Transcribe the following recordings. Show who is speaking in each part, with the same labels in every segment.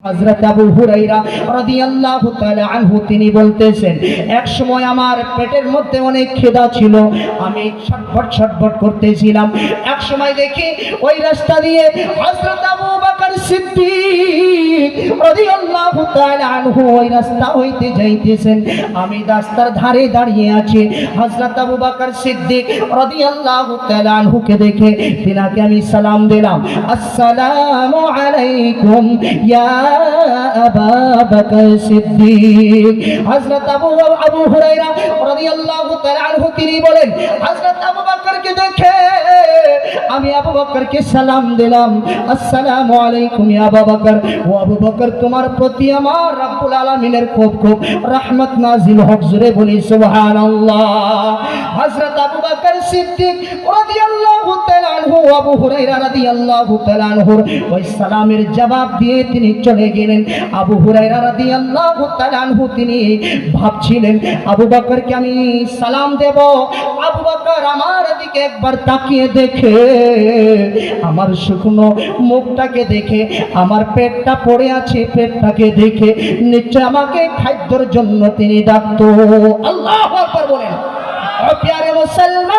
Speaker 1: হযরত আবু হুরায়রা রাদিয়াল্লাহু তাআলা আনহু তিনি বলতেছেন, এক সময় আমার পেটের মধ্যে অনেক খিদা ছিল, আমি ছটফট করতেছিলাম। এক সময় দেখি ওই রাস্তা দিয়ে হযরত আবু বকর সিদ্দিক রাদিয়াল্লাহু তাআলা আনহু ওই রাস্তা হইতে যাইতেছেন। আমি রাস্তার ধারে দাঁড়িয়ে আছি। হযরত আবু বকর সিদ্দিক রাদিয়াল্লাহু তাআলা আনহুকে দেখে তিনাকে আমি সালাম দিলাম, আসসালামু আলাইকুম ইয়া আবু বকর সিদ্দিক। হযরত আবু হুরায়রা রাদিয়াল্লাহু তাআলা আনহু তিনি বলেন, হযরত আবু বকরকে দেখে আমি আবু বকরকে সালাম দিলাম, আসসালামু আলাইকুম ইয়া আবু বকর। ও আবু বকর, তোমার প্রতি আমার রব্বুল আলামিনের খুব রহমত নাজিল হোক। জোরে বলি সুবহানাল্লাহ। হযরত আবু বকর সিদ্দিক রাদিয়াল্লাহু তাআলা আনহু আবু হুরায়রা রাদিয়াল্লাহু তাআলা আনহুর ওই সালামের জবাব দিয়ে তিনি চলে গেলেন। আবু হুরায়রা রাদিয়াল্লাহু তাআলা আনহু তিনি ভাবছিলেন আবু বকরকে আমি সালাম দেব। আবু বকর আমার দিকে একবার তাকিয়ে দেখে, আমার শুকনো মুখটাকে দেখে, আমার পেটটা পড়ে আছে পেটটাকে দেখে নিশ্চয় আমাকে খাদ্যের জন্য তিনি ডাকতো। আল্লাহু আকবার বলেন। ও প্যারে মুসলমান,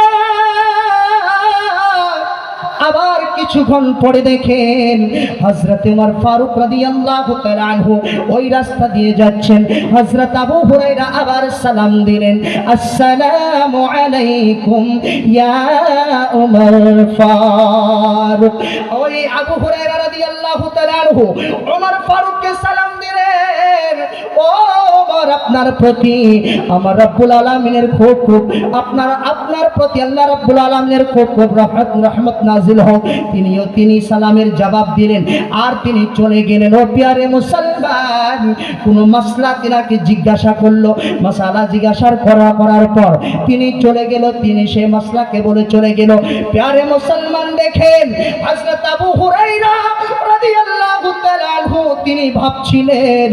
Speaker 1: আবার কিছুক্ষণ পরে দেখেন হযরত ওমর ফারুক রাদিয়াল্লাহু তাআলা আনহু ওই রাস্তা দিয়ে যাচ্ছেন। হযরত আবু হুরায়রা আবার সালাম দিলেন, আসসালামু আলাইকুম ইয়া ওমর ফারুক। ওই আবু হুরায়রা রাদিয়াল্লাহু তাআলা আনহু ওমর ফারুককে সালাম দিলেন, ও ওমর, আপনার প্রতি আমার রব্বুল আলামিনের খুব আপনার প্রতি আল্লাহ রব্বুল আলামিনের খুব রহমত নাজিল হোক। তিনি সালামের জবাব দিলেন আর তিনি চলে গেলেন। ও প্যারে মুসলমান, কোন মাসলা তিনাকে জিজ্ঞাসা করলো, মাসালা জিজ্ঞাসা করার পর তিনি চলে গেল, তিনি সেই মাসলাকে বলে চলে গেল। প্যারে মুসলমান দেখেন হযরত আবু হুরায়রা রাদিয়াল্লাহু তাআলা আনহু তিনি ভাবছিলেন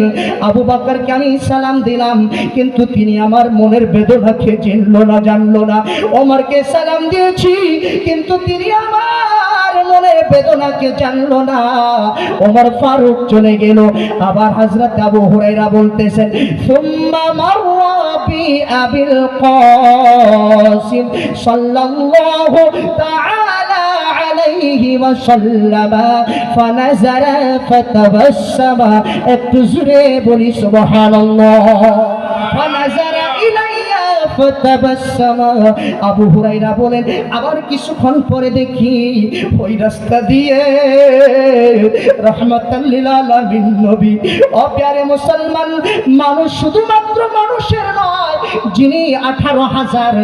Speaker 1: আবু বকরকে আমি সালাম দিলাম, কিন্তু তিনি আমার মনের বেদনাকে জানলো না। ওমরকে সালাম দিয়েছি, কিন্তু তিনি আমার মনের বেদনাকে জানলো না। ওমর ফারুক চলে গেল। আবার হযরত আবু হুরায়রা বলতেছেন, সুম্মা মাররা বি আবিল কাসিম সাল্লাল্লাহু তাআলা আলাইহি ওয়াসাল্লাম ফানাযারা ফাতাবাসসামা। একটু জোরে বলি সুবহানাল্লাহ। ফানাযারা ইলাইয়া ফাতাবাসসামা। আবু হুরায়রা বলেন, আবার কিছুক্ষণ পরে দেখি ওই রাস্তা দিয়ে রাহমাতাল লিল আলামিন নবী। ও প্যারে মুসলমান, মানুষ শুধুমাত্র মানুষের নয়, যিনি 18,000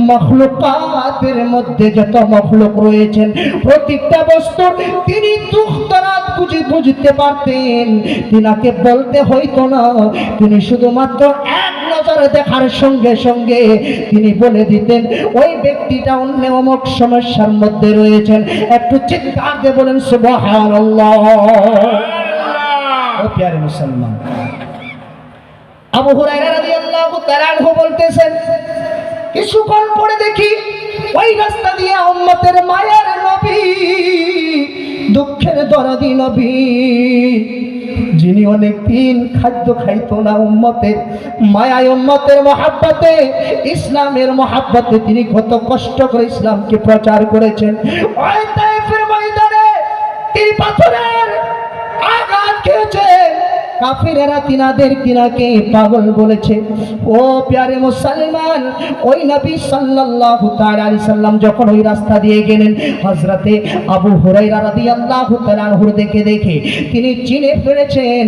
Speaker 1: মখলুকাতের মধ্যে যত মখলুক রয়েছেন প্রত্যেকটা বস্তুর তিনি দুঃখ দরাদ বুঝতে পারতেন। তিনাকে বলতে হইতো না, তিনি শুধুমাত্র এক নজর দেখার সঙ্গে সঙ্গে তিনি বলে দিতেন ওই ব্যক্তিটা অন্য অমুক সমস্যার মধ্যে রয়েছেন। একটু চিৎকার দিয়ে বলেন সুবহানাল্লাহ। ও প্যারে মুসলমান, আবু হুরায়রা রাদিয়াল্লাহু তাআলা আনহু বলতেছেন, কিছুক্ষণ পরে দেখি ওই রাস্তা দিয়ে উম্মতের মায়ের নবী, দুঃখের দরদি নবী, যিনি অনেক দিন খাদ্য খাইতো না, উম্মতের মায়ায়, উম্মতের মহাব্বতে, ইসলামের মহাব্বতে তিনি কত কষ্ট করে ইসলামকে প্রচার করেছেন। ওই তায়েফের ময়দানে তিনি পাথরের আঘাত খেয়েছেন। কাফিরেরা তিনাকে পাগল বলেছে। ও প্যারে মুসলমান, ওই নবী সাল্লাল্লাহু তাআলা আলাইহি সাল্লাম যখন ওই রাস্তা দিয়ে গেলেন, হযরতে আবু হুরায়রা রাদিয়াল্লাহু তাআলা আনহুর দেখে তিনি চিনে ফেলেছেন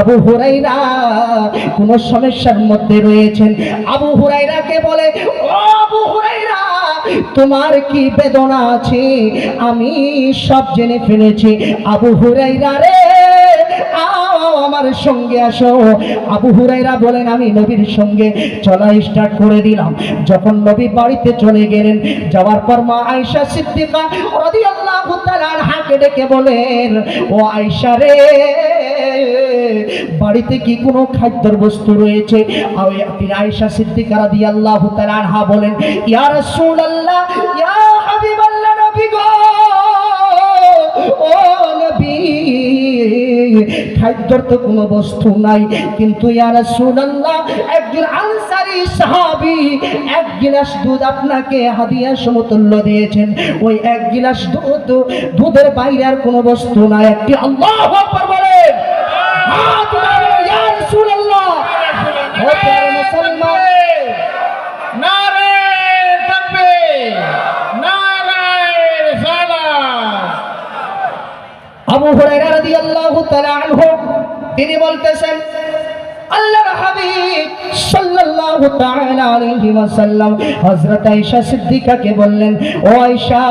Speaker 1: আবু হুরায়রা কোন সমস্যার মধ্যে রয়েছেন। আবু হুরায়রাকে বলে, ও আবু হুরায়রা, তোমার কি বেদনা আছে আমি সব জেনে ফেলেছি। আবু হুরায়রা রে, আমার সঙ্গে আসো। আবু হুরায়রা বলেন, আমি নবীর সঙ্গে চলা স্টার্ট করে দিলাম। যখন নবী বাড়িতে চলে গেলেন, যাওয়ার পর মা আয়েশা সিদ্দিকা রাদিয়াল্লাহু তাআলা আনহাকে ডেকে বলেন, ও আয়েশা রে, বাড়িতে কি কোনো খাদ্যের বস্তু রয়েছে? আয়েশা সিদ্দিকা রাদিয়াল্লাহু তাআলা আনহা বলেন, ইয়া রাসূলুল্লাহ, ইয়া হাবিবাল্লাহ, নবী গো, ও নবী, খাদ্যর তো কোনো বস্তু নাই, কিন্তু ইয়া রাসূলুল্লাহ একজন আনসারী সাহাবী এক গিলাস দুধ আপনাকে হাদিয়া সমতুল্য দিয়েছেন, ওই এক গিলাস দুধের বাইরে আর কোনো বস্তু নাই। একটি আল্লাহু আকবার বলেন। হাত উঠান ইয়া রাসূলুল্লাহ। ও প্রিয় মুসলমান,
Speaker 2: নারে তাকবীর, নারে রিসালাত।
Speaker 1: আবু হুরায়রা রাদিয়াল্লাহু তাআলা আনহু তিনি বলতেছেন, আল্লাহর হাবিব সাল্লাল্লাহু তাআলা আলাইহি ওয়াসাল্লাম হযরত আয়েশা সিদ্দিকাকে বললেন, ও আয়েশা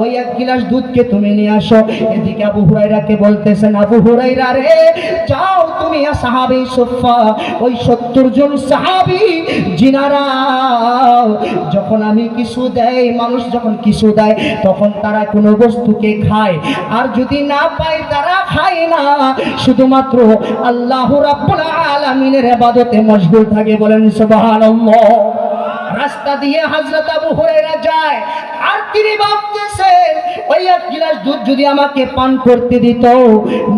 Speaker 1: ওই এক গ্লাস দুধকে তুমি নিয়ে আসো। এদিকে আবু হুরায়রাকে বলতেছেন, আবু হুরায়রা রে যাও তুমি সাহাবী সুফা ওই 70 জন সাহাবী জিনারা যখন আমি কিছু দেই, মানুষ যখন কিছু দেয় তখন তারা কোনো বস্তুকে খায়, আর যদি না পায় তারা খায় না, শুধুমাত্র আল্লাহ রাব্বুল আলামিনের ইবাদতে মশগুল থাকে। বলেন সুবহানাল্লাহ। রাস্তা দিয়ে হযরত আবু হুরায়রা যায়, আর তিনি ভাবতেছেন ওই এক গ্লাস দুধ যদি আমাকে পান করতে দিত,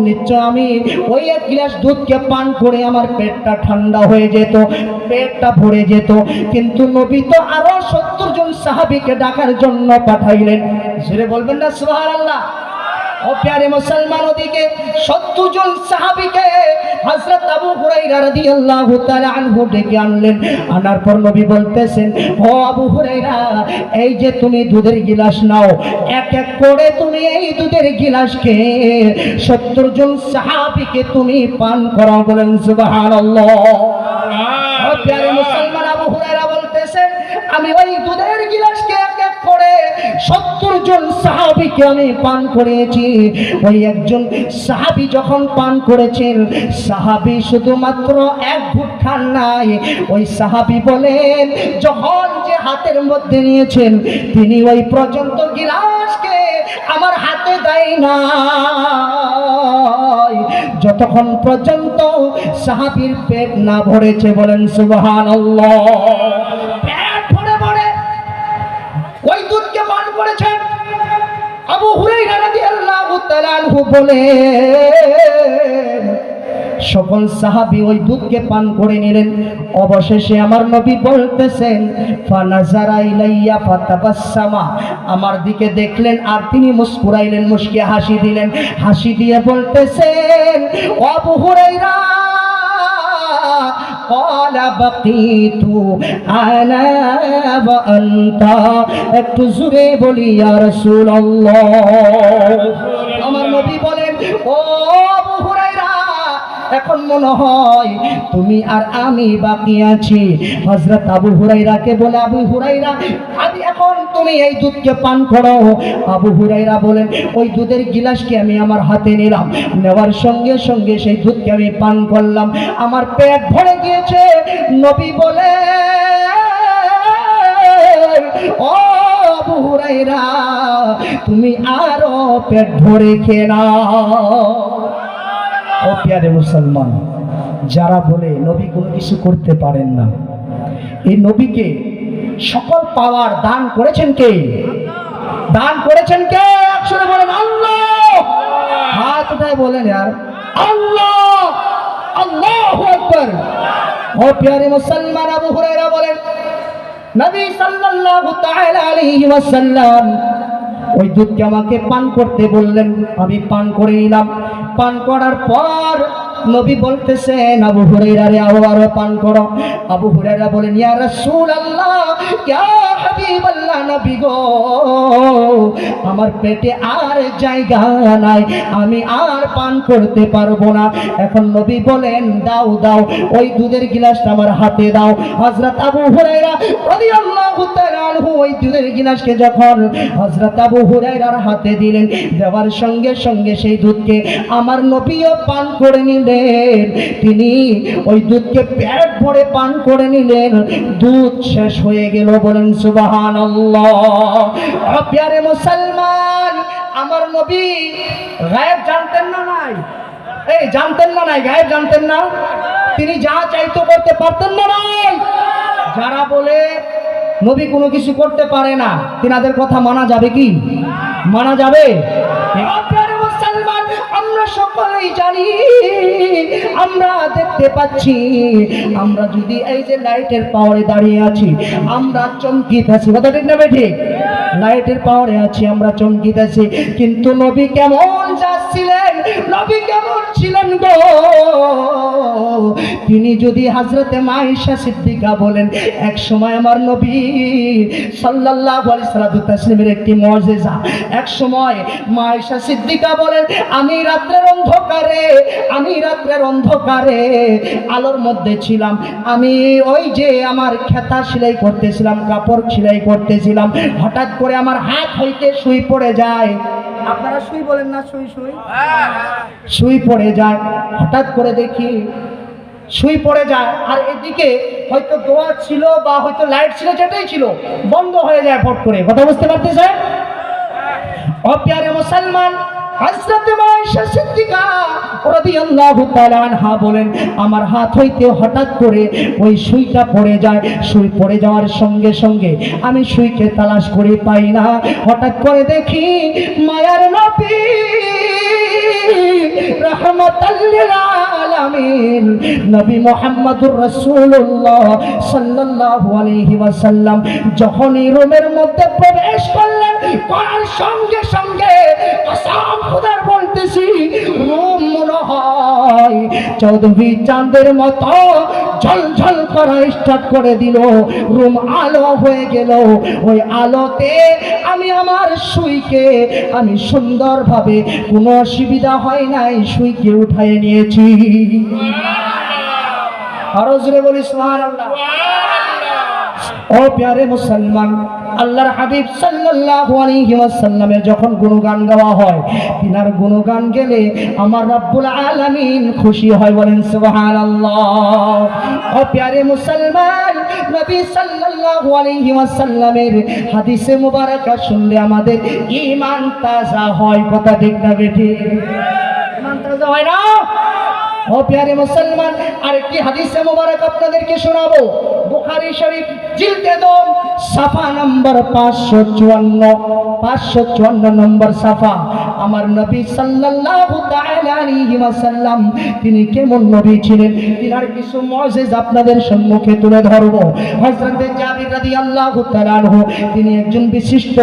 Speaker 1: নিশ্চয় আমি ওই এক গ্লাস দুধকে পান করে আমার পেটটা ঠান্ডা হয়ে যেত, পেটটা ভরে যেত। কিন্তু নবী তো আরো 70 জন সাহাবীকে ডাকার জন্য পাঠাইলেন। জোরে বলবেন না সুবহানাল্লাহ। ও প্যারে মুসলমান, ওদিকে 70 জন সাহাবীকে হযরত আবু হুরায়রা রাদিয়াল্লাহু তাআলা আনহু ডেকে আনলেন। আনার পর নবী বলতেছেন, ও আবু হুরায়রা এই যে তুমি দুধের গিলাস নাও, এক এক করে তুমি এই দুধের গিলাসকে 70 জন সাহাবীকে তুমি পান করাও। বলেন সুবহানাল্লাহ। ও প্যারে মুসলমান, আবু হুরায়রা বলতেছেন, আমি ওই দুধের গিলাসকে এক এক করে 70 জন সাহাবীকে আমি পান করেছি। ওই একজন সাহাবী যখন পান করেছেন, সাহাবী শুধুমাত্র এক ঘুট খান নাই, ওই সাহাবী বলেন যখন যে হাতের মধ্যে নিয়েছেন তিনি ওই পর্যন্ত গিলাসকে আমার হাতে দেয় না, যতক্ষণ পর্যন্ত সাহাবীর পেট না ভরেছে। বলেন সুবহানাল্লাহ। পেট ভরে ভরে ওই দুধকে পান করেছেন। আবু হুরায়রা রাদিয়াল্লাহু তাআলা আনহু বলেন, সকল সাহাবী ওই দুধকে পান করে নিলেন। অবশেষে আমার নবী বলতেছেন, ফানাজারা ইলাইয়া ফাতাবাসসামা, আমার দিকে দেখলেন আর তিনি মুস্কুরাইলেন, মুস্কি হাসি দিলেন। হাসি দিয়ে বলতেছেন, ও আবু হুরায়রা قال بقيت انا وانت, একটু জোরে বলি ইয়া রাসূলুল্লাহ। আমার নবী বলেন, ও আবু হুরায়রা এখন মনে হয় তুমি আর আমি বাকি আছি। হযরত আবু হুরায়রাকে বলে, আবু হুরায়রা আদি এখন তুমি এই দুধকে পান করো। আবু হুরায়রা বলেন, ওই দুধের গিলাসকে আমি আমার হাতে নিলাম, নেওয়ার সঙ্গে সঙ্গে সেই দুধকে আমি পান করলাম, আমার পেট ভরে গিয়েছে। নবী বলে, ও আবু হুরায়রা তুমি আরো পেট ভরে খেয়ে নাও। ও প্রিয় মুসলমান, যারা বলে নবী কোনো কিছু করতে পারেন না, এই নবীকে সকল পাওয়ার দান করেছেন কে? দান করেছেন কে? একসাথে বলেন আল্লাহ। হাত উঠায় বলেন আর আল্লাহ, আল্লাহু আকবার। ও প্রিয় মুসলমান, আবু হুরায়রা বলেন, নবী সাল্লাল্লাহু তাআলা আলাইহি ওয়াসাল্লাম ওই দুধকে আমাকে পান করতে বললেন, আমি পান করে নিলাম। পান করার পর নবী বলতেছেন, আবু হুরায়রা রে আরো পান করো। আবু হুরায়রা বলেন, ইয়া রাসূলুল্লাহ, ইয়া হাবিবাল্লাহ, নবী গো আমার পেটে আর জায়গা নাই, আমি আর পান করতে পারবো না। এখন নবী বলেন, দাও দাও ওই দুধের গিলাসটা আমার হাতে দাও। হযরত আবু হুরায়রা রাদিয়াল্লাহু তাআলা আনহু ওই দুধের গিলাসকে যখন হযরত আবু হুরায়রার হাতে দিলেন, দেওয়ার সঙ্গে সঙ্গে সেই দুধকে আমার নবীও পান করে নিলেন। তিনি ওই দুধকে পেট ভরে পান করে নিলেন, দুধ শেষ হয়ে গেল। বলেন সুবহানাল্লাহ। প্রিয় মুসলমান, আমার নবী গায়েব জানতেন না নাই? এই জানতেন না নাই? গায়েব জানতেন না? তিনি যা চাইতো করতে পারতেন না নাই? যারা বলে নবী কোনো কিছু করতে পারে না, তিনাদের কথা মানা যাবে কি? মানা যাবে? প্রিয় মুসলমান, আমরা সকলেই জানি, আমরা দেখতে পাচ্ছি, আমরা যদি এই যে লাইটের পাওয়ারে দাঁড়িয়ে আছি, আমরা চমকিতেছি, কথা ঠিক না বেঠিক? লাইটের পাওয়ারে আছি, আমরা চমকিতেছি, কিন্তু নবী কেমন যাচ্ছিলেন, নবী কেমন ছিলেন গো? তিনি যদি হযরতে আয়েশা সিদ্দিকা বলেন, এক সময় আমার নবী সাল্লাল্লাহু আলাইহি ওয়াসাল্লামের একটি মুজিজা, এক সময় মা আয়েশা সিদ্দিকা বলেন, আমি রাতের অন্ধকারে আলোর মধ্যে ছিলাম, আমি ওই যে আমার খেতা সেলাই করতেছিলাম, কাপড় সেলাই করতেছিলাম, হঠাৎ করে আমার হাত হইতে সুই পড়ে যায়। আপনারা সুই বলেন না? সুই পড়ে যায়, হঠাৎ করে দেখি সুই পড়ে যায়, আর এদিকে হয়তো দোয়া ছিল বা হয়তো লাইট ছিল, যেটাই ছিল বন্ধ হয়ে যায় ফট করে। কথা বুঝতে পারতেছেন? ও প্যারে মুসলমান, হযরত আয়েশা সিদ্দিকা রাদিয়াল্লাহু তাআলা আনহা বলেন, আমার হাত হইতে হঠাৎ করে ওই সুইটা পড়ে যায়, সুই পড়ে যাওয়ার সঙ্গে সঙ্গে আমি সুইকে তালাশ করে পাই না, হঠাৎ করে দেখি মায়ার নবী রাহমাতাল লিল আলামিন নবী মুহাম্মদুর রাসূলুল্লাহ সাল্লাল্লাহু আলাইহি ওয়াসাল্লাম যখনই রুমের মধ্যে প্রবেশ করলেন, করার সঙ্গে সঙ্গে কসম খোদার বলতেছি, রুম মনে হয় চৌধুরী চাঁদের মতো ঝলঝল করা স্টার্ট করে দিল, রুম আলো হয়ে গেল। ওই আলোতে আমি আমার সুইকে আমি সুন্দরভাবে, কোনো অসুবিধা হয় নাই, সুইকে উঠায় নিয়েছি। আরো জোরে বলি সুবহানাল্লাহ। ও প্যারে মুসলমান, আল্লাহর হাবিব সাল্লাল্লাহু আলাইহি ওয়াসাল্লামের যখন গুণগান গাওয়া হয়, তিনার গুণগান গেলে আমার রব্বুল আলামিন খুশি হয়, বলেন সুবহানাল্লাহ। ও প্যারে মুসলমান, নবী সাল্লাল্লাহু আলাইহি ওয়াসাল্লামের হাদিসে মুবারাকা শুনলে আমাদের ঈমান তাজা হয়, কথা ঠিক না বেঠিক? ঈমান তাজা হয় না? ও প্যারে মুসলমান, আরেকটি হাদিসে মুবারক আপনাদেরকে শোনাবো, বুখারী শরীফ জিলদে 2 সাফা নম্বর 554 নম্বর সাফা। আমার নবী সাল্লাল্লাহু তাআলা আলাইহি ওয়াসাল্লাম তিনি কেমন নবী ছিলেন, তিনার কিছু মুজিজা আপনাদের সম্মুখে তুলে ধরব। হযরতে জাবির রাদিয়াল্লাহু তাআলা আনহু তিনি একজন বিশিষ্ট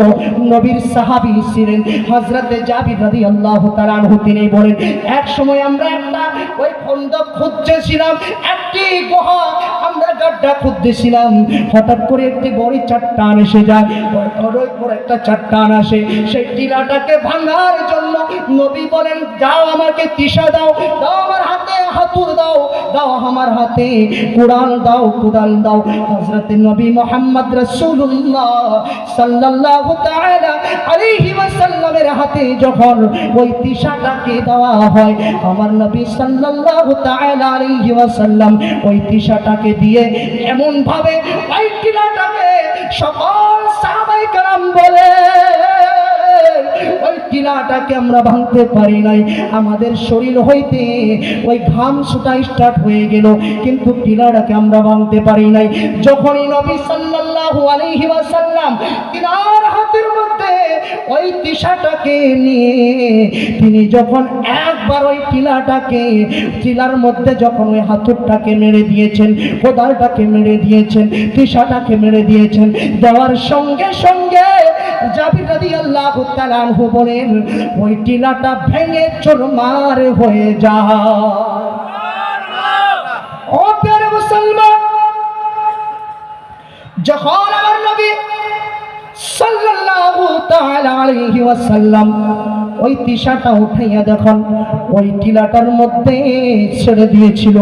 Speaker 1: নবীর সাহাবী ছিলেন। হযরতে জাবির রাদিয়াল্লাহু তাআলা আনহু তিনি বলেন, এক সময় আমরা একটা ওই খন্দক খুঁজতেছিলাম, একটি গুহা আমরা গাড্ডা খুঁজতেছিলাম, হঠাৎ করে একটি বড় চট্টান এসে যায়, বড় একটা চট্টান আসে, সেই টিলাটাকে ভাঙার জন্য নবী বলেন, যাও আমাকে তিসা দাও, দাও আমার হাতে হাতুড় দাও, দাও আমার হাতে কুড়াল দাও, কুড়াল দাও। হযরতে নবী মুহাম্মদ রাসূলুল্লাহ সাল্লাল্লাহু তাআলা আলাইহি ওয়াসাল্লামের হাতে যখন ওই তিসাটাকে দেওয়া হয়, আমার নবী সাল্লাল্লাহু তাআলা আলাইহি ওয়াসাল্লাম ওই তিসাটাকে দিয়ে এমন ভাবে ওই টিলাটাকে, সকল সাহাবায়ে কেরাম বলে ওই টিলাটাকে আমরা ভাঙতে পারি নাই, আমাদের শরীর হইতে ওই ঘাম ছুটা স্টার্ট হয়ে গেল, কিন্তু টিলাটাকে আমরা ভাঙতে পারি নাই। যখনই নবী সাল্লাল্লাহু আলাইহি ওয়াসাল্লাম তিনার হাতের মধ্যে ওই তিসাটাকে নিয়ে তিনি যখন একবার ওই টিলার মধ্যে যখন ওই হাতুরটাকে মেরে দিয়েছেন, কোদালটাকে মেরে দিয়েছেন, তিসাটাকে মেরে দিয়েছেন, দেওয়ার সঙ্গে সঙ্গে জাবির রাদিয়াল্লাহু তাআলা আনহু বলেন, ওই টিলাটা ভেঙে চুরমার হয়ে যায়। ও প্রিয় মুসলমান, যখন আমার নবী সাল্লাল্লাহু তাআলা আলাইহি ওয়াসাল্লাম ওই তিসাটা উঠাইয়া দেখুন ওই টিলাটার মধ্যে ছেড়ে দিয়েছিল,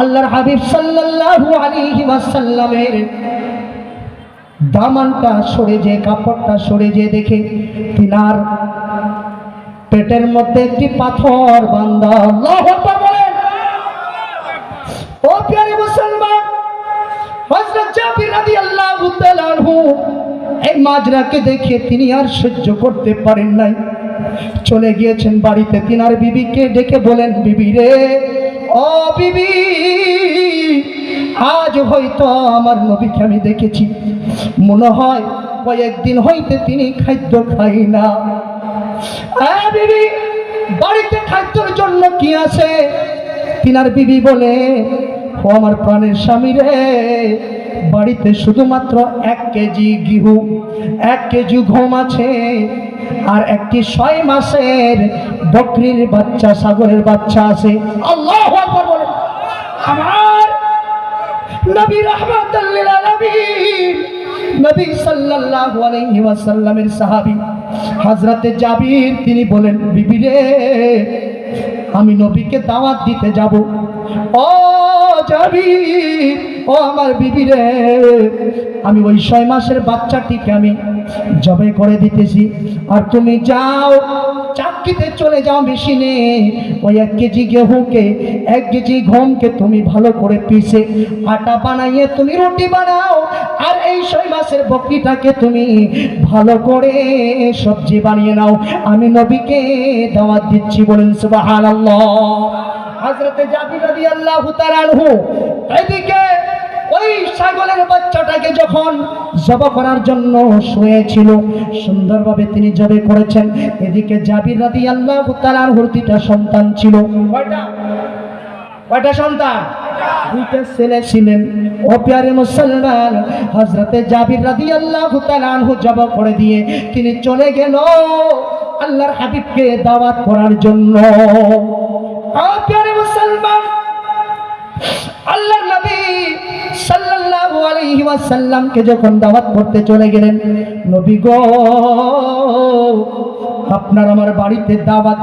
Speaker 1: আল্লাহর হাবিব সাল্লাল্লাহু আলাইহি ওয়াসাল্লামের দামানটা সরে যে, কাপড়টা সরে যে দেখে তিনার পেটের মধ্যে একটি পাথর বাঁধা। আল্লাহু আকবার বলেন। ও প্রিয় মুসলমান, হযরত জাবির রাদিয়াল্লাহু তাআলা আনহু এই মাজরাকে দেখে তিনি আর সহ্য করতে পারেন নাই, চলে গিয়েছেন বাড়িতে, তিনার বিবিকে ডেকে বলেন, বিবি রে, ও বিবি, আজ হয়তো আমার নবীকে আমি দেখেছি, মনে হয় কয়েকদিন হইতে তিনি খাদ্য খাই না। বিবি বাড়িতে খাদ্যের জন্য কি আছে? তিনার বিবি বলে, ও আমার প্রাণের স্বামী রে, বাড়িতে শুধুমাত্র 1 কেজি গিহু, 1 কেজি গম আছে, আর একটি 6 মাসের বকরির বাচ্চা, ছাগলের বাচ্চা আছে। আল্লাহু আকবার বলেন। আমার নবী রাহমাতুল লিল আলামিন, নবী সাল্লাল্লাহু আলাইহি ওয়াসাল্লামের সাহাবী হযরতে জাবির, তিনি বলেন, বিবি রে, আমি নবীকে দাওয়াত দিতে যাব। ও জাবির, ও আমার বিবি রে, আমি ওই 6 মাসের বাচ্চাটিকে আমি জবাই করে দিতেছি, আর তুমি যাও চাক্কিতে চলে যাও মেশিনে, ওই 1 কেজি গেহুকে, 1 কেজি গমকে তুমি ভালো করে পিষে আটা বানাইয়ে তুমি রুটি বানাও, আর এই 6 মাসের বকরিটাকে তুমি ভালো করে সবজি বানিয়ে নাও। আমি নবীকে দাওয়াত দিচ্ছি। বলেন সুবহানাল্লাহ। হযরতে জাবির রাদিয়াল্লাহু তাআলা আনহু এদিকে ওই ছাগলের বাচ্চাটাকে যখন জবাই করার জন্য শুয়েছিল, সুন্দরভাবে তিনি জবাই করেছেন। এদিকে জাবির রাদিয়াল্লাহু তাআলা আনহুর 2টা সন্তান ছিল। কয়টা সন্তান? 2টা ছেলে ছিলেন। ও প্যারে মুসলমান, হযরতে জাবির রাদিয়াল্লাহু তাআলা আনহু জবাই করে দিয়ে তিনি চলে গেল আল্লাহর হাবিবকে দাওয়াত করার জন্য। ও প্যারে মুসলমান, আল্লাহর নবী সাল্লাল্লাহু আলাইহি ওয়াসাল্লামকে যখন দাওয়াত করতে চলে গেলেন, নবী গো, আপনার আমার বাড়িতে দাওয়াত।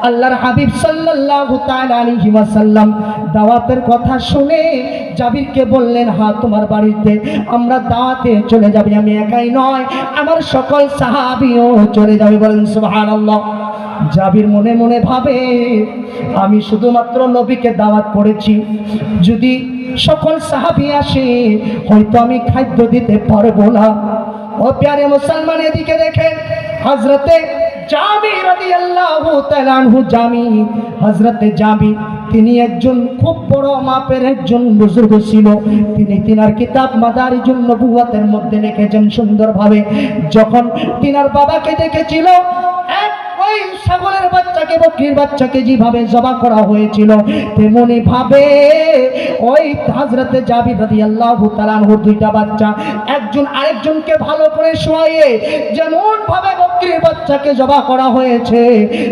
Speaker 1: আল্লাহর হাবিব সাল্লাল্লাহু তাআলা আলাইহি ওয়াসাল্লাম দাওয়াতের কথা শুনে জাবিরকে বললেন, হ্যাঁ, তোমার বাড়িতে আমরা দাওয়াতে চলে যাবি। আমি একাই নয়, আমার সকল সাহাবীও চলে যাবে। বলেন সুবহানাল্লাহ। জাবির মনে মনে ভাবে, আমি শুধুমাত্র নবীকে দাওয়াত করেছি, যদি সকল সাহাবী আসে হয়তো আমি খাদ্য দিতে পারবো না। ও প্যারে মুসলমান, এদিকে দেখেন হযরতে জাবির রাদিয়াল্লাহু তাআলা আনহু, হযরতে জাবির, তিনি একজন খুব বড় মাপের একজন বুজুর্গ ছিল। তিনি তিনার কিতাব মাদারিজুন নবুওয়াতের মধ্যে লিখেছেন সুন্দরভাবে, যখন তিনার বাবাকে দেখেছিল ওই ছাগলের বাচ্চাকে, বকরির বাচ্চাকে যেভাবে জবাই করা হয়েছিল, তেমনি ভাবে ওই হযরতে জাবির রাদিয়াল্লাহু তাআলা আনহুর 2টা বাচ্চা একজন আরেকজনকে ভালো করে শোয়াইয়ে, যেমন ভাবে বকরির বাচ্চাকে জবাই করা হয়েছে,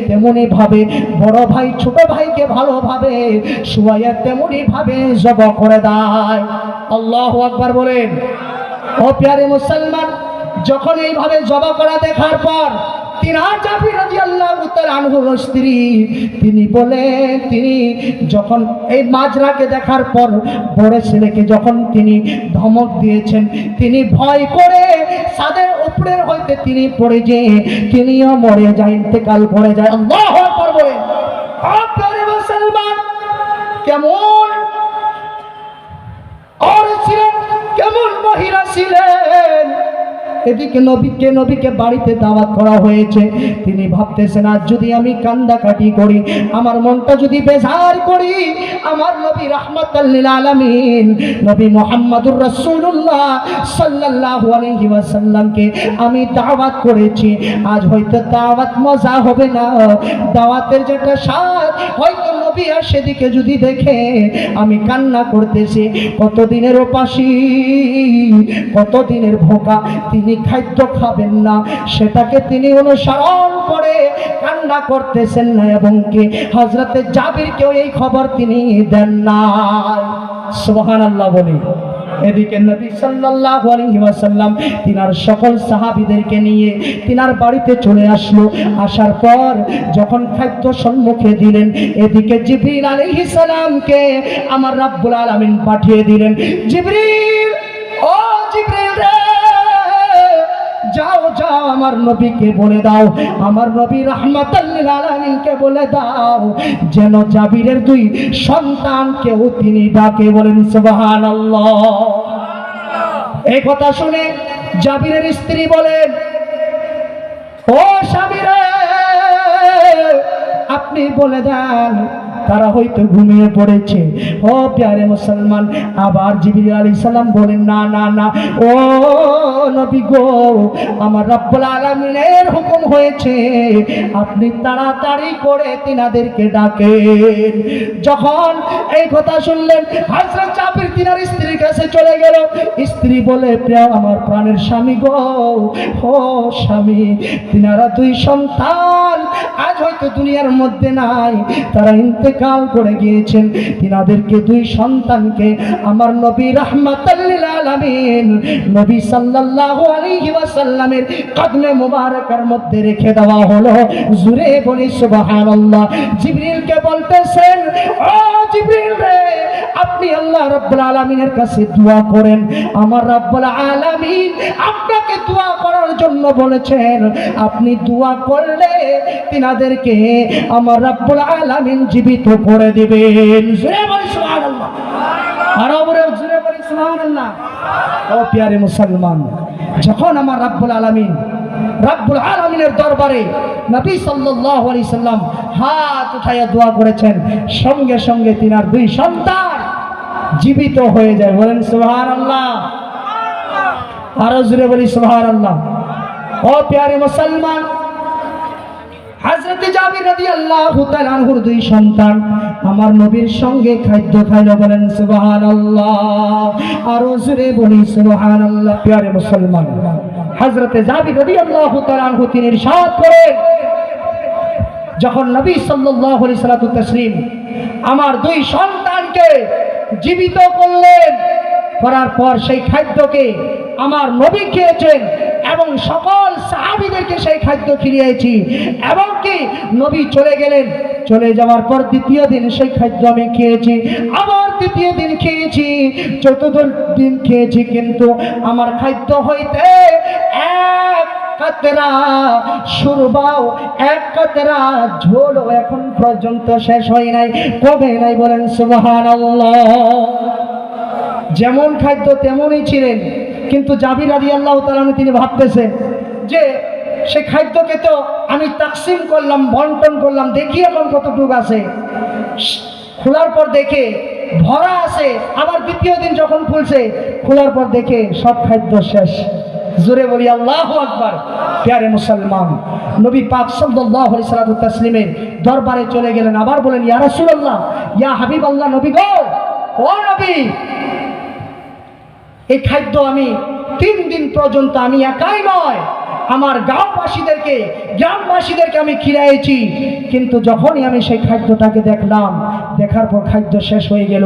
Speaker 1: তেমনি ভাবে বড় ভাই ছোট ভাইকে ভালোভাবে শোয়াইয়ে তেমনি ভাবে জবাই করে দেয়। আল্লাহু আকবার বলেন। ও প্যারে মুসলমান, যখন এইভাবে জবাই করা দেখার পর তিনার জাবির রাদিয়াল্লাহু তাআলা আনহুর স্ত্রী, তিনি বলেন, তিনি যখন এই মাজরাকে দেখার পর বড় ছেলেকে যখন তিনি ধমক দিয়েছেন, তিনি ভয় করে ছাদের উপরের হইতে তিনি পড়ে যেয়ে তিনিও মরে যায়, ইন্তেকাল করে যায়। আল্লাহু আকবার বলেন। আপনারে মুসলমান, কেমন আর ছিলেন, কেমন মহিলা ছিলেন। এদিকে নবীকে বাড়িতে দাওয়াত করা হয়েছে, তিনি ভাবতেছেন, আজ যদি আমি কান্দাকাটি করি, আমার মনটা যদি বেজার করি, আমার নবী রাহমাতাল লিল আলামিন নবী মুহাম্মদুর রাসূলুল্লাহ সাল্লাল্লাহু আলাইহি ওয়াসাল্লামকে আমি দাওয়াত করেছি, আজ হয়তো দাওয়াত মজা হবে না, দাওয়াতের যেটা স্বাদ হয়তো নবী আর সেদিকে যদি দেখে আমি কান্না করতেছি, কতদিনের উপাসী, কতদিনের ভোকা, তিনি খাদ্য খাবেন না, সেটাকে তিনি অনুসরণ করে কান্না করতেছেন না, এবং কি হযরতে জাবিরকেও এই খবর তিনি দেন না। সুবহানাল্লাহ বলি। এদিকে নবী সাল্লাল্লাহু আলাইহি ওয়াসাল্লাম তিনার সকল সাহাবীদেরকে নিয়ে তিনার বাড়িতে চলে আসলো। আসার পর যখন খাদ্য সম্মুখে দিলেন, এদিকে জিবরিল আলাইহিস সালামকে আমার রাব্বুল আলামিন পাঠিয়ে দিলেন। জিবরিল, ও জিবরিল রে, যাও যাও আমার নবীকে বলে দাও, আমার নবী রাহমাতাল লিল আলামিনকে বলে দাও যেন জাবিরের 2 সন্তানকেও তিনি ডাকে। বলেন সুবহানাল্লাহ। এই কথা শুনে জাবিরের স্ত্রী বলেন, ও স্বামী রে, আপনি বলে দেন তারা হয়তো ঘুমিয়ে পড়েছে। ও প্যারে মুসলমান, আবার জিবরিল আলাইহিস সালাম বলেন, না না না, ও নবী গো, আমার রব্বুল আলামিনের হুকুম হয়েছে আপনি তাড়াতাড়ি করে তিনাদেরকে ডাকেন। যখন এই কথা শুনলেন, হযরত জাবির তিনার স্ত্রীর কাছে চলে গেল। স্ত্রী বলে, প্রিয় আমার প্রাণের স্বামী গো, ও স্বামী, তিনারা দুই সন্তান আজ হয়তো দুনিয়ার মধ্যে নাই, তারা ইন্তেকাল করে গিয়েছেন। তিনাদেরকে দুই সন্তানকে আমার নবী রাহমাতাল লিল আলামিন নবী সাল্লাল্লাহু আলাইহি ওয়াসাল্লামের কদমে মুবারকার মধ্যে রেখে দেওয়া হলো। জুরে বলি সুবহানাল্লাহ। জিবরিলকে বলতেছেন, ও জিবরিল রে, আপনি আল্লাহ রাব্বুল আলামিনের কাছে দোয়া করেন, আমার রাব্বুল আলামিন আপনাকে দোয়া করার জন্য বলেছেন। আপনি দোয়া করলে তিনাদেরকে আমার রাব্বুল আলামিন জীবিত করে দিবেন। জুরে বলি সুবহানাল্লাহ। আরো বড় জুরে বলি সুবহানাল্লাহ। ও প্রিয় মুসলমান, যখন আমার রাব্বুল আলামিনের দরবারে নবী সাল্লাল্লাহু আলাইহি সাল্লাম হাত উঠাইয়া দোয়া করেছেন, সঙ্গে সঙ্গে তিনার দুই সন্তান জীবিত হয়ে যায়। বলেন সুবহানাল্লাহ। আরো জোরে বলি সুবহানাল্লাহ। ও প্রিয় মুসলমান, হযরত জাবির রাদিয়াল্লাহু তাআলা আনহুর দুই সন্তান আমার নবীর সঙ্গে খাদ্য খাইল। বলেন সুবহানাল্লাহ। আরো জোরে বলি সুবহানাল্লাহ। প্রিয় মুসলমান, হযরত জাবির রাদিয়াল্লাহু তাআলা আনহু তিনি ইরশাদ করেন, যখন নবী সাল্লাল্লাহু আলাইহি সাল্লাম আমার দুই সন্তানকে জীবিত করলেন, করার পর সেই খাদ্যকে আমার নবী খেয়েছেন এবং সকল সাহাবীদেরকে সেই খাদ্য খিলিয়েছি। এবং কি নবী চলে গেলেন, চলে যাওয়ার পর দ্বিতীয় দিন সেই খাদ্য আমি খেয়েছি, আবার তৃতীয় দিন খেয়েছি, চতুর্থ দিন খেয়েছি, কিন্তু আমার খাদ্য হইতে এক কাতরা সুরবাও, এক কাতরা ঝোলও এখন পর্যন্ত শেষ হয় নাই। কবে নাই? বলেন সুবহানাল্লাহ। যেমন খাদ্য তেমনই ছিলেন, কিন্তু জাবির রাদিয়াল্লাহু তাআলা তিনি ভাবতেছেন যে সেই খাদ্যকে তো আমি তাকসিম করলাম, বন্টন করলাম, দেখি এখন কতটুকু আছে। খোলার পর দেখে ভরা আছে, আবার দ্বিতীয় দিন যখন খুলছে, খোলার পর দেখে সব খাদ্য শেষ। জোরে বলি আল্লাহু আকবার। প্রিয় মুসলমান, নবী পাক সাল্লাল্লাহু আলাইহি সাল্লামের দরবারে চলে গেলেন, আবার বলেন, ইয়া রাসূলুল্লাহ, ইয়া হাবিবাল্লাহ, নবী গো, ও নবী, এই খাদ্য আমি 3 দিন পর্যন্ত আমি একাই নয়, আমার গ্রামবাসীদেরকে আমি খিলাইছি, কিন্তু যখনই আমি সেই খাদ্যটাকে দেখলাম, দেখার পর খাদ্য শেষ হয়ে গেল।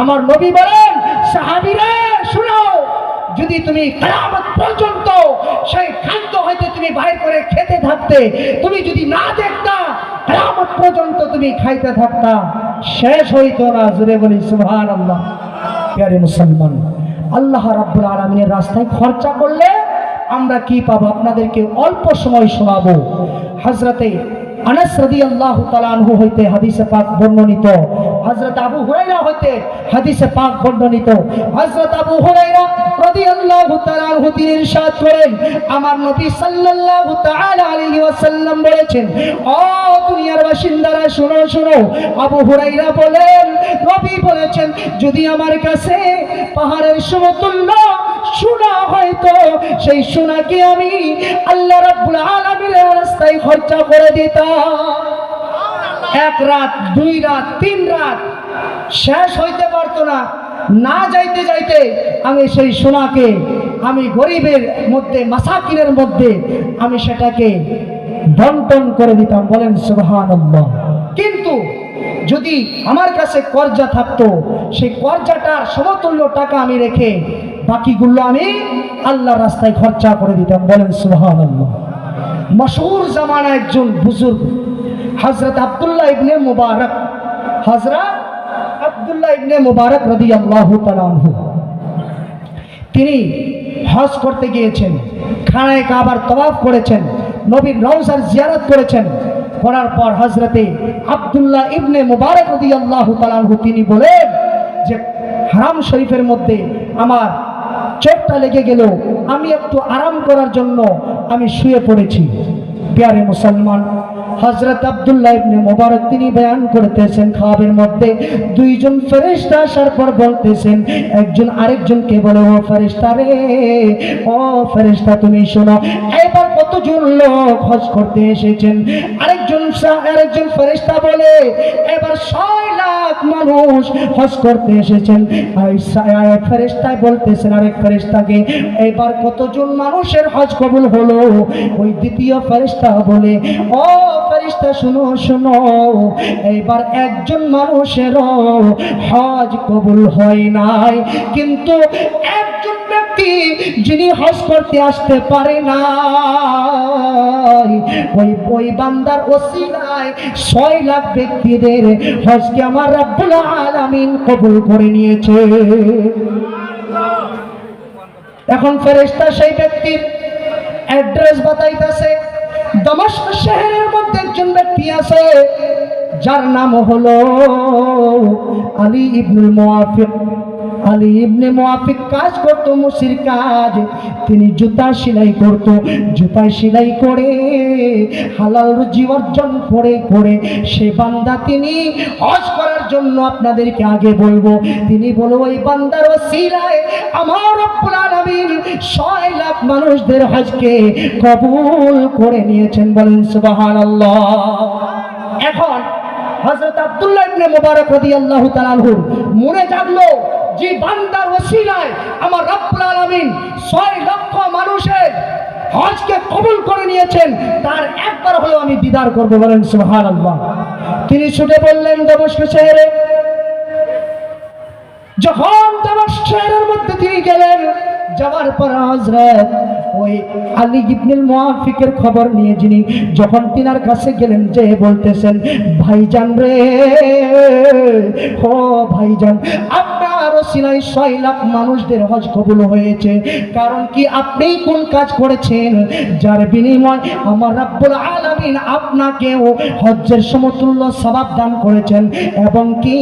Speaker 1: আমার নবী বলেন, সাহাবীরা শুনো, যদি তুমি কিয়ামত পর্যন্ত সেই খাদ্য হইতে তুমি বাইর করে খেতে থাকতে, তুমি যদি না দেখতা, কিয়ামত পর্যন্ত তুমি খাইতে থাকতা, শেষ হইতো না। জোরে বলি সুবহানাল্লাহ। প্রিয় মুসলমান, আল্লাহ রাব্বুল আলামিনের রাস্তায় খরচা করলে আমরা কি পাবো আপনাদেরকে অল্প সময় শোনাবো। হযরতে আনাস রাদিয়াল্লাহু তাআলা আনহু হইতে হাদিসে পাক বর্ণিত, হযরত আবু হুরায়রা হইতে হাদিসে পাক বর্ণিত, হযরত আবু হুরায়রা রাদিয়াল্লাহু তাআলা আনহু তিনি ইরশাদ করেন, আমার নবী সাল্লাল্লাহু তাআলা আলাইহি ওয়াসাল্লাম বলেছেন, ও দুনিয়ার বাসিন্দারা শুনো শুনো। আবু হুরায়রা বলেন, নবী বলেছেন, যদি আমার কাছে পাহাড়ের সমতুল্য সোনা হয়তো, সেই সোনাকে আমি আল্লাহ রাব্বুল আলামিনের রাস্তায় খরচা করে দিতাম। 1 রাত, 2 রাত, 3 রাত শেষ হইতে পারতো না। না যাইতে যাইতে আমি সেই সোনাকে আমি গরিবের মধ্যে, মাসাকিনের মধ্যে আমি সেটাকে বন্টন করে দিতাম। বলেন সুবহানাল্লাহ। কিন্তু যদি আমার কাছে কর্জা থাকতো, সেই কর্জাটার সমতুল্য টাকা আমি রেখে বাকিগুলো আমি আল্লাহর রাস্তায় খরচা করে দিতাম। বলেন সুবহানাল্লাহ। মশহুর জামানা একজন বুজুর্গ হযরত আব্দুল্লাহ ইবনে মুবারক রাদিয়াল্লাহু তাআলা আনহু, তিনি হজ করতে গিয়েছেন, খানায়ে কাবার তওয়াফ করেছেন, নবীর রওজার জিয়ারত করেছেন। করার পর হযরতে আব্দুল্লাহ ইবনে মুবারক রাদিয়াল্লাহু তাআলা আনহু তিনি বলেন যে হারাম শরীফের মধ্যে আমার চোখটা লেগে গেল, আমি একটু আরাম করার জন্য আমি শুয়ে পড়েছি। প্যারে মুসলমান, হযরত আব্দুল্লাহ ইবনে মুবারক তিনি বয়ান করতেছেন, খাবের মধ্যে দুইজন ফেরেশতা আসার পর বলতেছেন, একজন আরেকজনকে বলে, ও ফেরেশতা রে, ও ফেরেশতা তুমি শোনো, এবার কতজন লোক হজ করতে এসেছেন? আরেকজন ফেরেশতা বলে, এবার 6 লাখ মানুষ হজ করতে এসেছেন। আর ফেরেশতাই বলতেছেন আরেক ফেরেশতাকে, এবার কতজন মানুষের হজ কবুল হলো? ওই দ্বিতীয় ফেরেশতা বলে, ও ফেরেশতা শুনো শুনো, এইবার একজন মানুষেরও হজ কবুল হয় নাই, কিন্তু একজন ব্যক্তি যিনি হজ করতে আসতে পারে না, ওই বান্দার ওসিলায় 6 লাখ ব্যক্তিদের হজকে আমার রব্বুল আলামিন কবুল করে নিয়েছে। এখন ফেরেশতা সেই ব্যক্তির অ্যাড্রেস বাতাইতেছে। দমস্ক শহরের মধ্যে একজন ব্যক্তি আছে, যার নাম হলো আলী ইবনুল মুওয়াফিক। আলী ইবনে মুওয়াফিক কাজ করতো মুসির কাজ, তিনি জুতা সেলাই করতো। জুতা সেলাই করে হালাল রুজি অর্জন করে করে সে বান্দা তিনি হজ করার জন্য আপনাদেরকে আগে বলবো, তিনি বলো ওই বান্দার ওসিলায় আমার রব্বুল আলামিন 6 লাখ মানুষদের হজকে কবুল করে নিয়েছেন। বলেন সুবহানাল্লাহ। এখন হযরত আব্দুল্লাহ ইবনে মুবারক রাদিয়াল্লাহু তাআলা আনহু মনে জাগলো, যে বান্দার ওসিলায় আমার রব্বুল আলামিন 6 লক্ষ মানুষের হজকে কবুল করে নিয়েছেন, তার একবার হলো আমি দিদার করব। বলেন সুবহানাল্লাহ। তিনি ছুটে বললেন দমস্ক শহরে। যখন দমস্ক শহরের মধ্যে তিনি গেলেন, যাওয়ার পর হযরত ওই আলী ইবনুল মুওয়াফিকের খবর নিয়ে যিনি যখন তিনার কাছে গেলেন, যে বলতেছেন, ভাইজান রে, ও ভাইজান, আপনার ওসিলায় 6 লাখ মানুষদের হজ কবুল হয়েছে। কারণ কি? আপনি কোন কাজ করেছেন যার বিনিময় আমার রব্বুল আলামিন আপনাকেও হজ্জের সমতুল্য সওয়াব দান করেছেন, এবং কি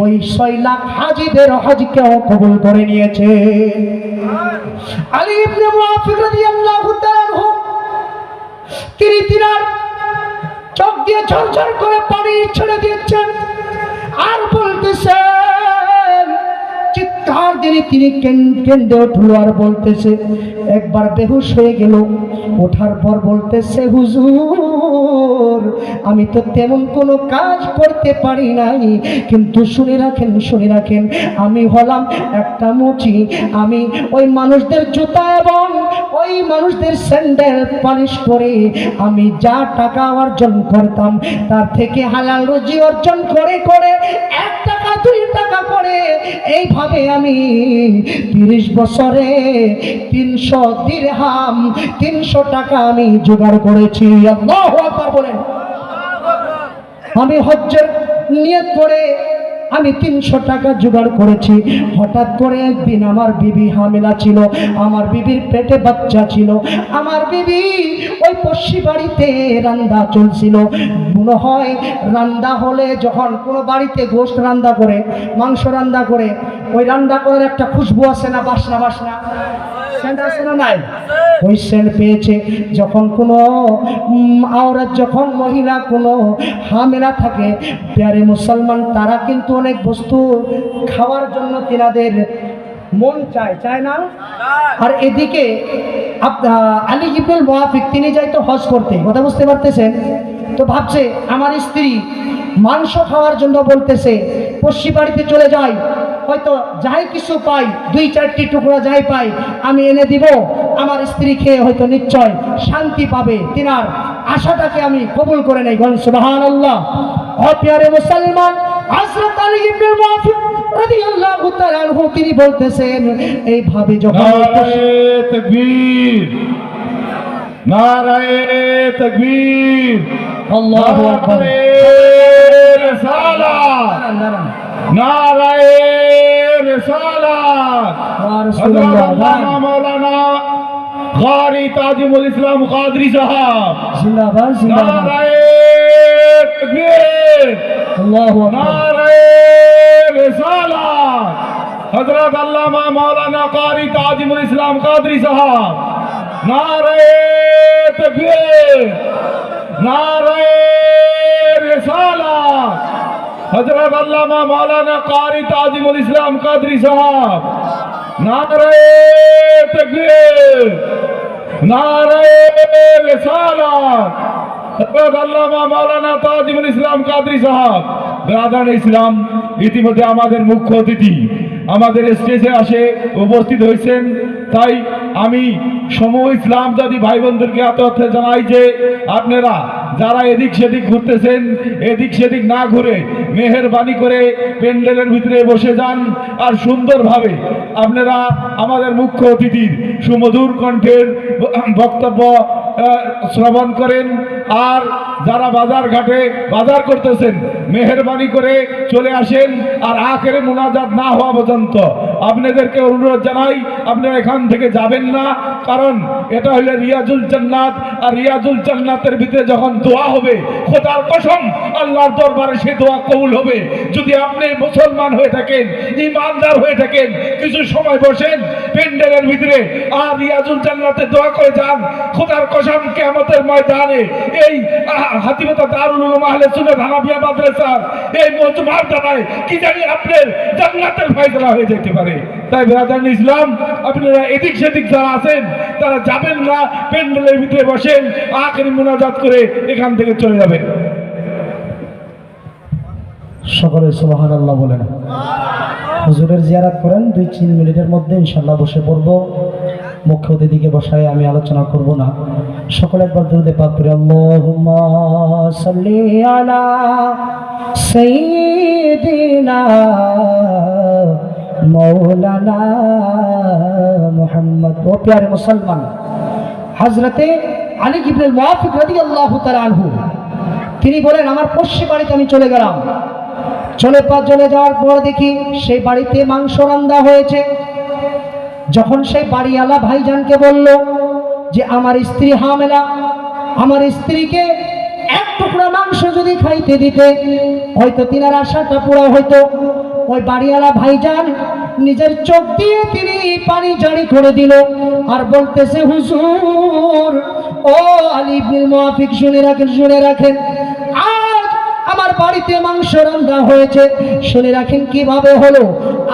Speaker 1: ওই 6 লাখ হাজীদের হজকেও কবুল করে নিয়েছে। আলী ইবনে মুওয়াফিক রাদিয়াল্লাহু তাআলা আনহু তিনি তিনার চোখ দিয়ে ঝরঝর করে পানি ছেড়ে দিচ্ছেন আর বলতেছেন, চিৎকার দিয়ে তিনি কেঁদে উঠল আর বলতেছে, একবার বেহুশ হয়ে গেল। ওঠার পর বলতেছে, হুজুর, আমি তো তেমন কোনো কাজ করতে পারি নাই, কিন্তু শুনে রাখেন, আমি হলাম একটা মুচি। আমি ওই মানুষদের জুতা এবং ওই মানুষদের স্যান্ডেল পালিশ করে আমি যা টাকা অর্জন করতাম, তার থেকে হালাল রুজি অর্জন করে করে 1 টাকা 2 টাকা করে এইভাবে আমি 30 বছরে 300 দিরহাম, 300 টাকা আমি জোগাড় করেছি। আল্লাহু আকবার বলেন। আমি হজ্জের নিয়ত করে আমি 300 টাকা জোগাড় করেছি। হঠাৎ করে একদিন আমার বিবি হামেলা ছিল, আমার বিবির পেটে বাচ্চা ছিল। আমার বিবি ওই পশ্চিম বাড়িতে রান্না চলছিল। মনে হয় রান্না হলে যখন কোনো বাড়িতে গোশত রান্না করে, মাংস রান্না করে, ওই রান্না করার একটা খুশবু আছে না, বাসনা সেন্ট আছে না নাই? ওই সেন্ট পেয়েছে। যখন কোনো আওরাত, যখন মহিলা কোনো হামেলা থাকে, প্যারে মুসলমান, তারা কিন্তু অনেক বস্তু খাওয়ার জন্য তিনাদের মন চায় না? আর এদিকে আলী ইবনুল মুওয়াফিক তিনি যাইতো হজ করতে, কথা বুঝতে পারতেছেন তো? ভাবছে আমার স্ত্রী মাংস খাওয়ার জন্য বলতেছে, পশ্চিম বাড়িতে চলে যাই, হয়তো যাই কিছু পাই, 2-4টি টুকরা যাই পাই আমি এনে দিব, আমার স্ত্রী খেয়ে হয়তো নিশ্চয় শান্তি পাবে, তিনার আশাটাকে আমি কবুল করে নেই। সুবহানাল্লাহ। ও প্রিয় মুসলমান, হযরত আলী ইবনুল মুওয়াফিক রাদিয়াল্লাহু তাআলা আনহু তিনি বলতেছেন, এইভাবে যখন
Speaker 2: নারায়ে তাকবীর, নারায়ে তাকবীর,
Speaker 1: আল্লাহু আকবার,
Speaker 2: রিসালাত, নারায়ে রিসালাত,
Speaker 1: রাসূলুল্লাহ
Speaker 2: মাওলানা কারি তাজিমুল ইসলাম কাদরি সাহেব
Speaker 1: জিন্দাবাদ, জিন্দাবাদ,
Speaker 2: নারায়ে তাকবীর,
Speaker 1: আল্লাহু আকবার,
Speaker 2: নারায়ে রিসালাত, হযরত আল্লামা মাওলানা কারি তাজিমুল ইসলাম কাদরি সাহেব, নারায়ে তাকবীর, নারায়ে রিসালাত। হযরত আল্লামা মাওলানা কারি তাজিমুল ইসলাম কাদরি সাহেব, নারায়ে তাকবীর, নারায়ে রিসালাত। হযরত আল্লামা মাওলানা তাজিমুল ইসলাম কাদরি সাহেব। ব্রাদার ইসলাম, ইতিমধ্যে আমাদের মুখ্য অতিথি আমাদের স্টেজে আসে উপস্থিত হয়েছেন। তাই আমি সমূহ ইসলাম যদি ভাই বোনদেরকে আত্মহত্যা জানাই যে আপনারা যারা এদিক সেদিক ঘুরতেছেন, এদিক সেদিক না ঘুরে মেহেরবানি করে প্যান্ডেলের ভিতরে বসে যান আর সুন্দরভাবে আপনারা আমাদের মুখ্য অতিথির সুমধুর কণ্ঠের বক্তব্য শ্রবণ করেন। আর যারা বাজার ঘাটে বাজার করতেছেন মেহেরবানি করে চলে আসেন। আর আখেরে মুনাজাত না হওয়া পর্যন্ত আপনাদেরকে অনুরোধ জানাই আপনারা এখান থেকে যাবেন না, কারণ এটা হলো রিয়াজুল জান্নাত। আর রিয়াজুল জান্নাতের ভিতরে যখন দোয়া হবে, খোদার কসম আল্লাহর দরবারে সে দোয়া কবুল হবে। যদি আপনি মুসলমান হয়ে থাকেন, ইমানদার হয়ে থাকেন, কিছু সময় বসেন প্যান্ডেলের ভিতরে আর রিয়াজুল জান্নাতে দোয়া করে যান, খোদার কসম কিয়ামতের ময়দানে এই হাতিমতা দারুল উলুম আহলে সুন্নাত হানাফিয়া মাদ্রাসার এই মজমার দ্বারায় কি জানি আপনার জান্নাতের ফয়সালা হয়ে যেতে পারে। তাই ব্রাদার ইসলাম, আপনারা এদিক সেদিক যারা আছেন তারা যাবেন না, প্যান্ডেলের ভিতরে বসেন, আখেরি মুনাজাত করে এখান থেকে চলে যাবেন।
Speaker 1: সকলে সুবহানাল্লাহ বলেন। হুজুরের জিয়ারত করেন, 2-3 মিনিটের মধ্যে ইনশাআল্লাহ বসে পড়ব। মুখ্য অতিথিকে বসায় আমি আলোচনা করব না। সকলে একবার দুরূদে পাক পড়ি, আল্লাহুম্মা সাল্লি আলা সাইয়্যিদিনা মাওলানা মুহাম্মদ। ও প্যারে মুসলমান, হযরতে আলী ইবনে মুআফিক রাদিয়াল্লাহু তাআলা আনহু তিনি বলেন, আমার পশ্চিম বাড়িতে আমি চলে গেলাম। চলে যাওয়ার পর দেখি সেই বাড়িতে মাংস রান্না হয়েছে। যখন সেই বাড়িওয়ালা ভাইজানকে বলল যে আমার স্ত্রী হামেলা, আমার স্ত্রীকে এক টুকরা মাংস যদি খাইতে দিতে হয়তো তিনার আশাটা পুরো হইতো। ওই বাড়িওয়ালা ভাইজান নিজের চোখ দিয়ে তিনি পানি জারি করে দিল আর বলতেছে, হুজুর, ও আলী ইবনে মুআফিক, শুনে রাখেন, আজ আমার বাড়িতে মাংস রান্না হয়েছে। শুনে রাখেন কিভাবে হলো।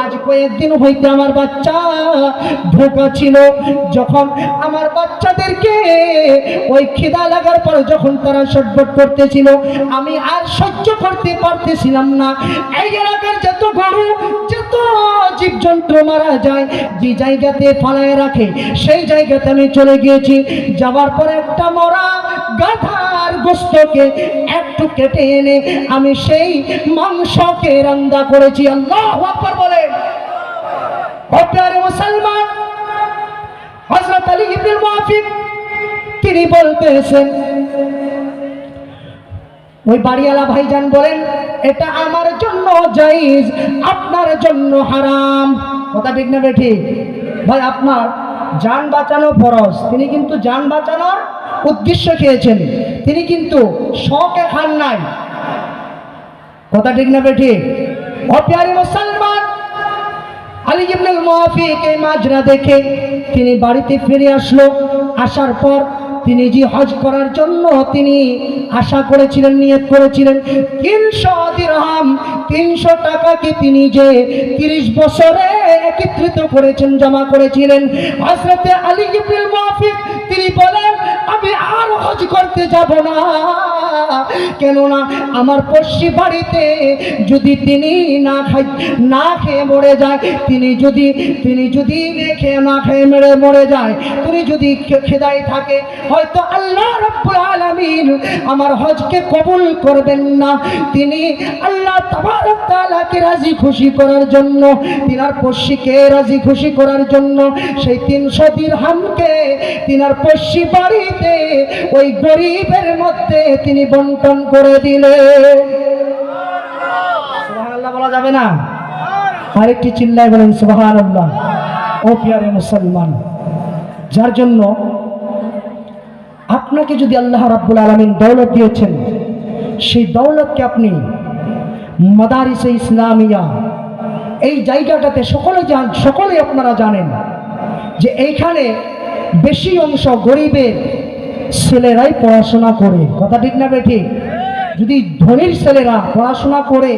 Speaker 1: আজ কয়েকদিন হইতে আমার বাচ্চা ধোকা ছিল। যখন আমার বাচ্চাদেরকে ওই খিদা লাগার পর যখন তারা ছটফট করতেছিল, আমি আর সহ্য করতে পারতেছিলাম না। এই এলাকার যত গরু, যত জীবজন্তু মারা যায়, যে জায়গাতে ফালায় রাখে সেই জায়গাতে আমি চলে গিয়েছি। যাওয়ার পর একটা মরা গাধার গোশতকে একটু কেটে এনে আমি সেই মাংসকে রান্না করেছি। আল্লাহু আকবার বলেন। ও প্রিয় মুসলমান, হযরত আলী ইবনে মুআফিক তিনি বলতেছেন, ওই বাড়িওয়ালা ভাইজান বলেন, এটা আমার জন্য জায়েজ, আপনার জন্য হারাম। কথা ঠিক না বেঠিক? ভাই, আপনার জান বাঁচানো ফরজ, তিনি কিন্তু জান বাঁচানোর উদ্দেশ্য খেয়েছেন, তিনি কিন্তু শখে খান নাই। কথা ঠিক না বেঠিক? ও প্রিয় মুসলমান, আলী ইবনে মুআফিক এই মাজরা দেখে তিনি বাড়িতে ফিরে আসলো। আসার পর তিনি যে হজ করার জন্য তিনি আশা করেছিলেন, নিয়ত করেছিলেন 300 দিরহাম, 300 টাকাকে তিনি যে 30 বছরে একত্রিত করেছেন, জমা করেছিলেন। হযরতে আলী ইবনে মুআফিক তিনি বলেন, আমি আর হজ করতে যাব না, কেননা আমার পশ্চিম বাড়িতে যদি তিনি না খেয়ে মরে যায়, তিনি যদি না খেয়ে মরে যায়, তিনি যদি খেদাই থাকে, হয়তো আল্লাহ রাব্বুল আলামিন আমার হজকে কবুল করবেন না। তিনি আল্লাহ তাবারক তাআলাকে রাজি খুশি করার জন্য, তিনার পশ্চিকে রাজি খুশি করার জন্য সেই 300 দিরহামকে তিনার পশ্চিম বাড়িতে ওই গরিবের মধ্যে তিনি বন্টন করে দিলেন। সুবহানাল্লাহ বলা যাবে না? আরেকটি চিল্লায় বলেন সুবহানাল্লাহ। ও প্রিয় মুসলমান, যার জন্য আপনাকে যদি আল্লাহ রাব্বুল আলামিন দৌলত দিয়েছেন, সেই দৌলতকে আপনি মাদারিসে ইসলামিয়া এই জায়গাটাতে সকলে আপনারা জানেন যে এইখানে বেশি অংশ গরিবের ছেলেরাই পড়াশোনা করে, কথা ঠিক না বেঠিক? যদি ধনীর ছেলেরা পড়াশোনা করে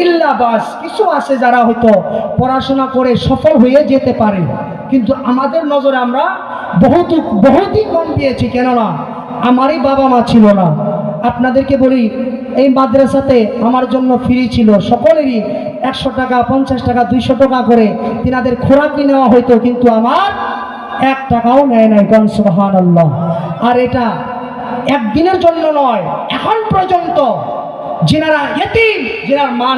Speaker 1: ইল্লা বাস কিছু আছে যারা হয়তো পড়াশোনা করে সফল হয়ে যেতে পারে, কিন্তু আমাদের নজরে আমরা বহুতই কম পেয়েছি। কেননা আমারই বাবা মা ছিল না। আপনাদেরকে বলি, এই মাদ্রাসাতে আমার জন্য ফ্রি ছিল, সকলেরই 100 টাকা 50 টাকা 200 টাকা করে তিনাদের খোরাকি নেওয়া হইতো, কিন্তু আমার 1 টাকাও নেয় নাই। গান সুবহানাল্লাহ। আর এটা একদিনের জন্য নয়, এখন পর্যন্ত যিনারা ইতিম, যিনার মা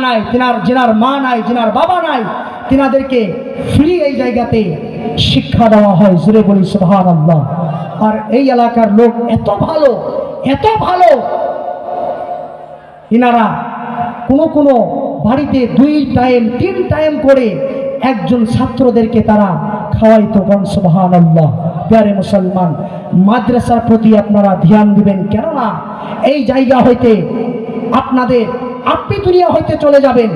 Speaker 1: নাই, যিনার বাবা নাই, তিনাদেরকে ফ্রি এই জায়গাতে শিক্ষা দেওয়া হয়। জুড়ে বলি সুবহানাল্লাহ। আর এই এলাকার লোক এত ভালো, ইনারা কোনো বাড়িতে 2 টাইম 3 টাইম করে একজন ছাত্রদেরকে তারা খাওয়াইতো। গান সুবহানাল্লাহ। প্যারে মুসলমান, মাদ্রাসার প্রতি আপনারা ধ্যান দিবেন, কেননা এই জায়গা হইতে আপনি দুনিয়া হইতে চলে যাবেন,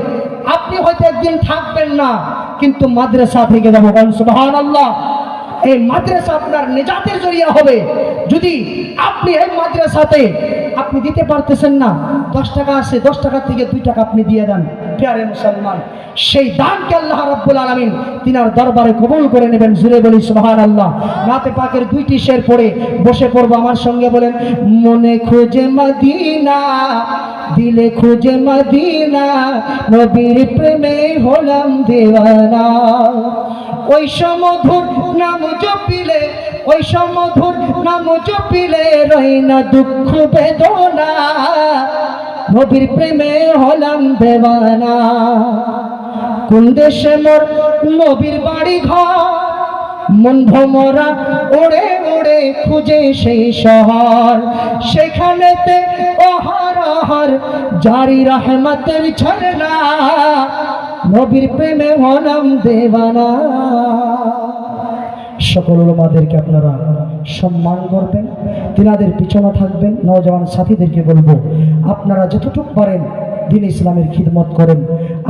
Speaker 1: আপনি হয়তো একদিন থাকবেন না, কিন্তু মাদ্রাসা থেকে যাবো। গান সুবহানাল্লাহ। এই মাদ্রাসা আপনার নিজাতের জরিয়া হবে। যদি আপনি এই মাদ্রাসাতে আপনি দিতে পারতেছেন না, 10 টাকা আছে, 10 টাকা থেকে 2 টাকা আপনি দিয়ে দেন। প্যারে মুসলমান, সেই দানকে আল্লাহ রাব্বুল আলামিন তিনার দরবারে কবুল করে নেবেন। জুড়ে বলি সুবহানাল্লাহ। নাতে পাকের 2টি শের পড়ে বসে পড়বো। আমার সঙ্গে বলেন, মনে খুঁজে মদিনা, দিলে খুঁজে মদিনা, নবীর প্রেমে হলাম দেওয়ানা। ওই সমধুর নাম জপিলে, ওই সমধুর নাম জপিলে রই না দুঃখ বেদনা, নবীর প্রেমে হলাম দেওয়ানা। কোন দেশে মোর নবীর বাড়ি ঘর, মন ভমরা ওড়ে ওড়ে খুঁজে সেই শহর, সেখানেতে অহরহর জারি রহমতের ঝরনা, নবীর প্রেমে হলাম দেওয়ানা। সকল উলামাদেরকে আপনারা সম্মান করবেন, তিনাদের পিছনে থাকবেন। নওজওয়ান সাথীদেরকে বলবো, আপনারা যতটুকু পারেন দিন ইসলামের খিদমত করেন।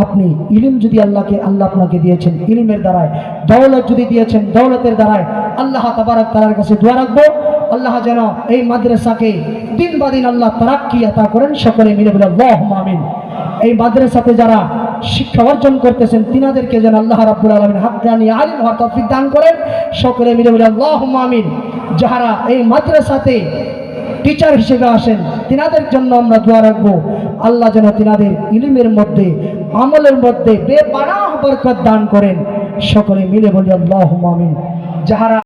Speaker 1: আপনি ইলম যদি আল্লাহ আপনাকে দিয়েছেন, ইলমের দ্বারায়, দৌলত যদি দিয়েছেন, দৌলতের দ্বারায় আল্লাহ তাবারক তাআলার কাছে দোয়া রাখবো, আল্লাহ যেন এই মাদ্রাসাকে দিন বা দিন আল্লাহ তারাক্কি আতা করেন। সকলে মিলে বলে আল্লাহুম্মা আমিন। এই মাদ্রাসাতে যারা শিক্ষা অর্জন করতেছেন, তিনাদেরকে যেন আল্লাহ রাব্বুল আলামিন হাক্কানি আলিম হওয়ার তৌফিক দান করেন। সকলে মিলে বলে আল্লাহুম্মা আমিন। যারা এই মাদ্রাসাতে টিচার হিসেবে আসেন, তিনাদের জন্য আমরা দোয়া রাখবো, আল্লাহ যেন তিনাদের ইলমের মধ্যে, আমলের মধ্যে বেপানাহ বরকত দান করেন। সকলে মিলে বলি আল্লাহুম্মা আমিন। যারা